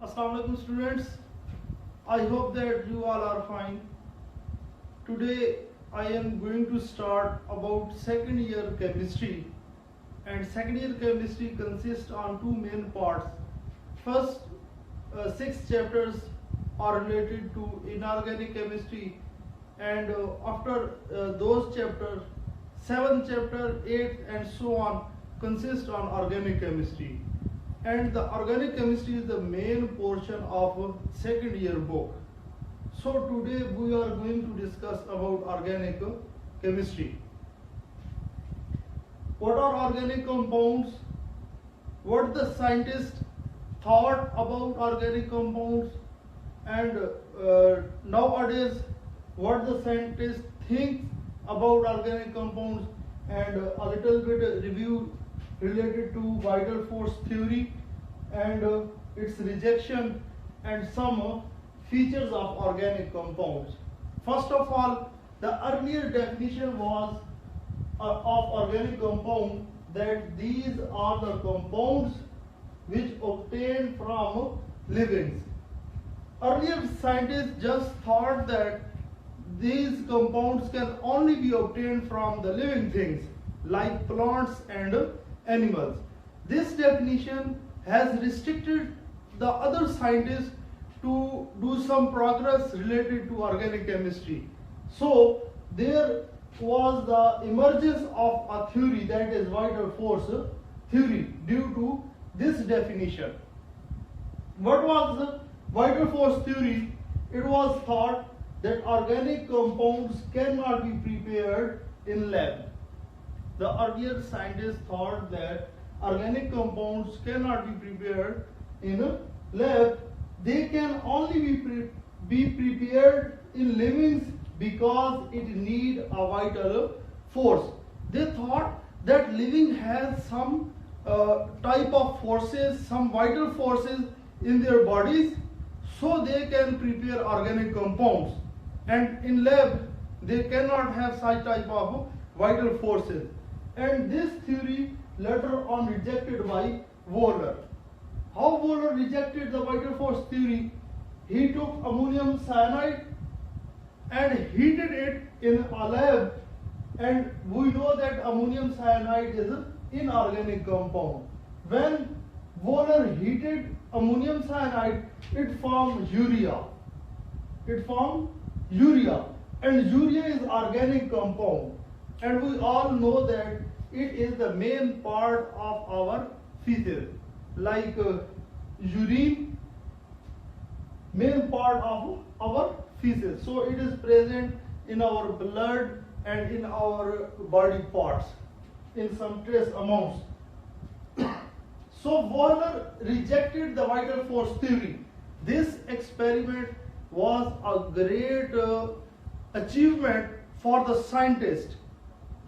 Assalamu alaikum students. I hope that you all are fine. Today I am going to start about second year chemistry, and second year chemistry consists on two main parts. First, six chapters are related to inorganic chemistry, and after those chapters, 7th chapter, 8th and so on consist on organic chemistry. And the organic chemistry is the main portion of second year book. So today we are going to discuss about organic chemistry. What are organic compounds? What the scientists thought about organic compounds, and nowadays what the scientists think about organic compounds, and a little bit review related to vital force theory and its rejection and some features of organic compounds. First of all, the earlier definition was of organic compound that these are the compounds which obtained from livings. Earlier scientists just thought that these compounds can only be obtained from the living things like plants and animals. This definition has restricted the other scientists to do some progress related to organic chemistry. So there was the emergence of a theory, that is vital force theory, due to this definition. What was the vital force theory? It was thought that organic compounds cannot be prepared in lab. The earlier scientists thought that organic compounds cannot be prepared in a lab. They can only be prepared in livings because it need a vital force. They thought that living has some type of forces, some vital forces in their bodies, so they can prepare organic compounds. And in lab, they cannot have such type of vital forces. And this theory later on rejected by Wohler. How Wohler rejected the vital force theory? He took ammonium cyanide and heated it in a lab, and we know that ammonium cyanide is an inorganic compound. When Wohler heated ammonium cyanide, it formed urea. And urea is organic compound, and we all know that it is the main part of our feces, like urine, main part of our feces. So it is present in our blood and in our body parts in some trace amounts. So Wohler rejected the vital force theory. This experiment was a great achievement for the scientist.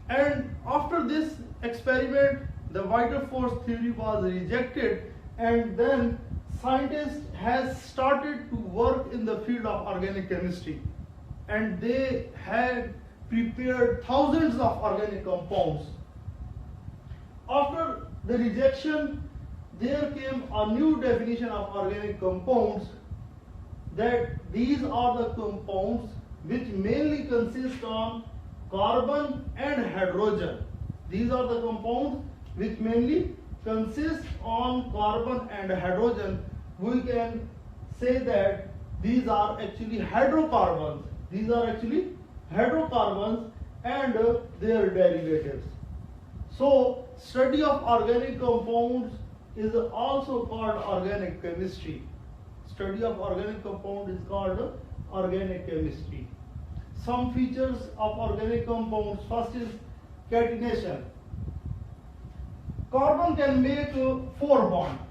And after this experiment, the vital force theory was rejected, and then scientists has started to work in the field of organic chemistry, and they had prepared thousands of organic compounds. After the rejection, there came a new definition of organic compounds, that these are the compounds which mainly consist on carbon and hydrogen. These are the compounds which mainly consist on carbon and hydrogen. We can say that these are actually hydrocarbons. These are actually hydrocarbons and their derivatives. So study of organic compounds is also called organic chemistry. Study of organic compound is called organic chemistry. Some features of organic compounds. First is catenation. Carbon can make 4 bonds.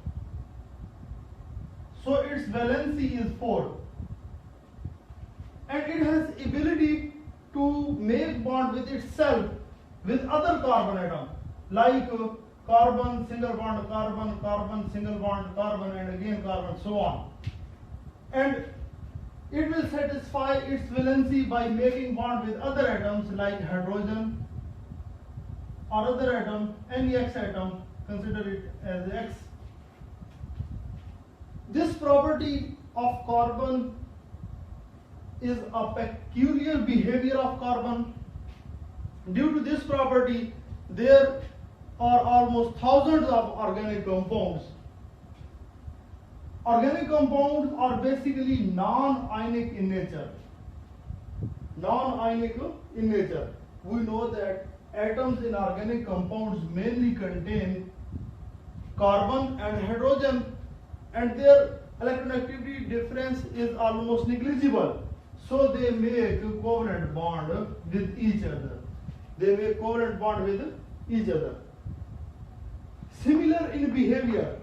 So its valency is 4. And it has ability to make bond with itself with other carbon atom, like carbon, single bond, carbon, carbon, single bond, carbon, and again carbon, so on. And it will satisfy its valency by making bond with other atoms like hydrogen or other atom, any X atom, consider it as X. This property of carbon is a peculiar behavior of carbon. Due to this property, there are almost thousands of organic compounds. Organic compounds are basically non-ionic in nature. Non-ionic in nature. We know that atoms in organic compounds mainly contain carbon and hydrogen, and their electronegativity difference is almost negligible. So they make a covalent bond with each other. They make covalent bond with each other. Similar in behavior.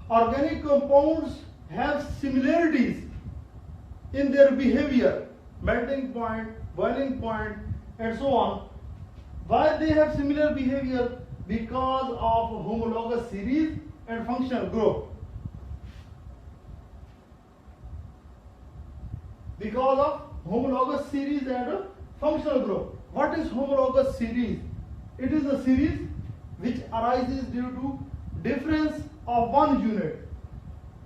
Organic compounds have similarities in their behavior, melting point, boiling point, and so on. Why they have similar behavior? Because of homologous series and functional group. Because of homologous series and functional group. What is homologous series? It is a series which arises due to difference of one unit.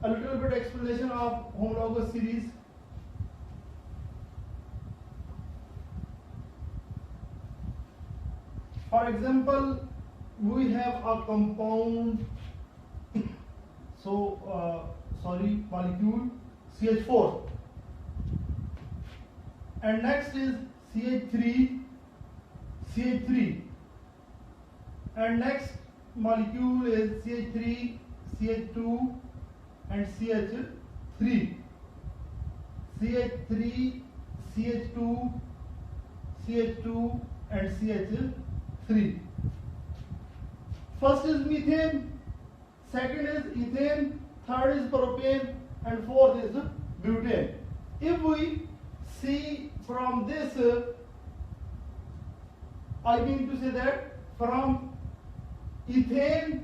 A little bit explanation of homologous series. For example, we have a compound, molecule CH4, and next is CH3, and next molecule is CH3, CH2, and CH3, CH3, CH2, CH2, and CH3. First is methane, second is ethane, third is propane, and fourth is butane. If we see from this, I mean to say that from ethane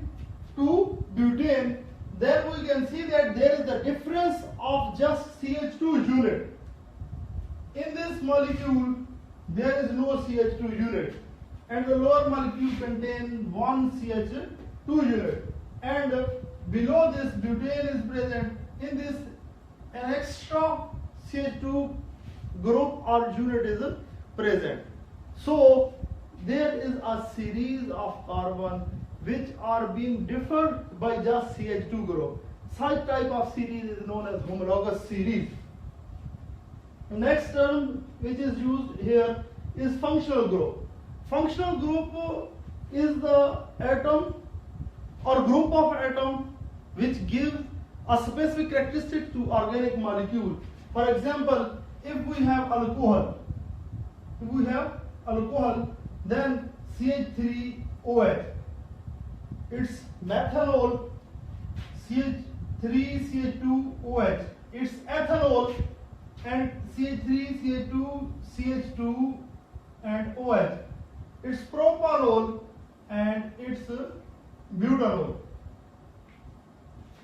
to butane, then we can see that there is the difference of just CH2 unit. In this molecule, there is no CH2 unit, and the lower molecule contains one CH2 unit, and below this butane is present. In this, an extra CH2 group or unit is present. So there is a series of carbon which are being differed by just CH2 group. Such type of series is known as homologous series. The next term which is used here is functional group. Functional group is the atom or group of atom which gives a specific characteristic to organic molecule. For example, if we have alcohol, then CH3OH, it's methanol, CH3CH2OH, it's ethanol, and CH3CH2CH2 and OH, it's propanol, and it's butanol.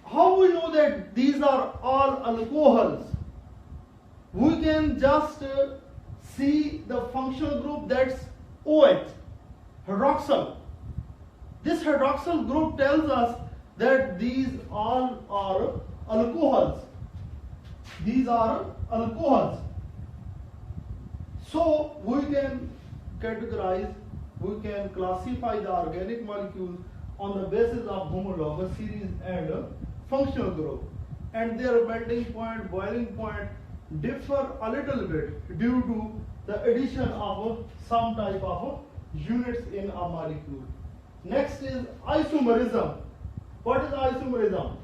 How we know that these are all alcohols? We can just see the functional group, that's OH, hydroxyl. This hydroxyl group tells us that these all are alcohols. These are alcohols. So we can categorize, we can classify the organic molecules on the basis of homologous series and functional group. And their melting point, boiling point differ a little bit due to the addition of some type of units in a molecule. Next is isomerism. What is isomerism?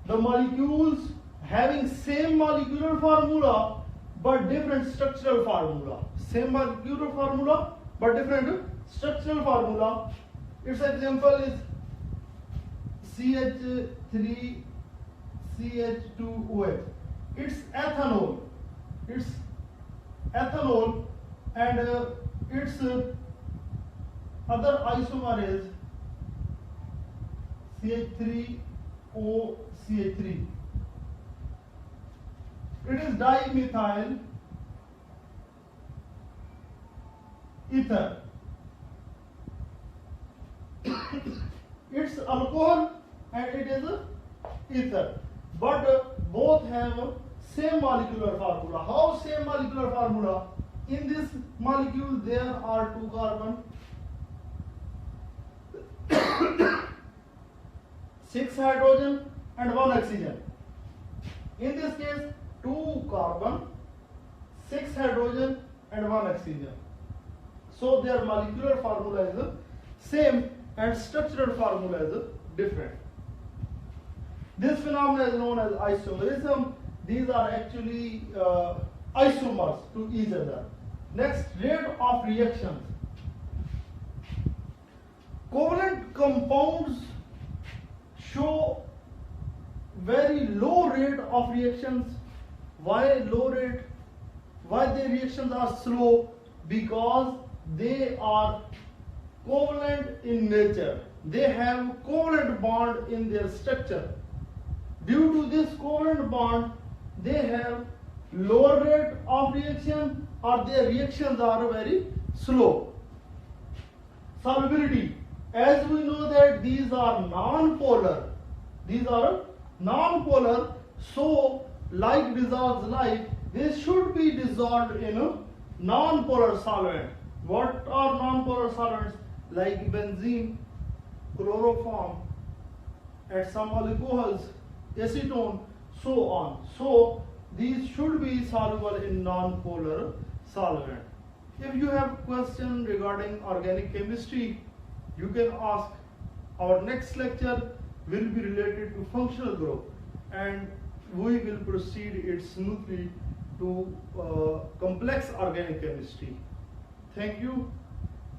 The molecules having same molecular formula but different structural formula. Same molecular formula but different structural formula. Its example is CH3CH2OH. It's ethanol. It's ethanol, and its other isomer is CH3OCH3. It is dimethyl ether. It's alcohol and it is ether. but both have same molecular formula. How same molecular formula? In this molecule there are 2 carbon, 6 hydrogen and 1 oxygen. In this case 2 carbon, 6 hydrogen and 1 oxygen. So their molecular formula is the same and structural formula is different. This phenomenon is known as isomerism. These are actually isomers to each other. Next, rate of reactions. Covalent compounds show very low rate of reactions. Why low rate? Why their reactions are slow? Because they are covalent in nature. They have covalent bond in their structure. Due to this covalent bond, they have lower rate of reaction or their reactions are very slow. Solubility. As we know that these are non-polar. These are non-polar. So, like dissolves like, they should be dissolved in a non-polar solvent. What are non-polar solvents? Like benzene, chloroform, and some alcohols, acetone, so on. So these should be soluble in non-polar solvent. If you have question regarding organic chemistry, you can ask. Our next lecture will be related to functional group, and we will proceed it smoothly to complex organic chemistry. Thank you,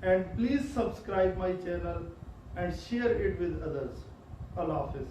and please subscribe my channel and share it with others. Allah Hafiz.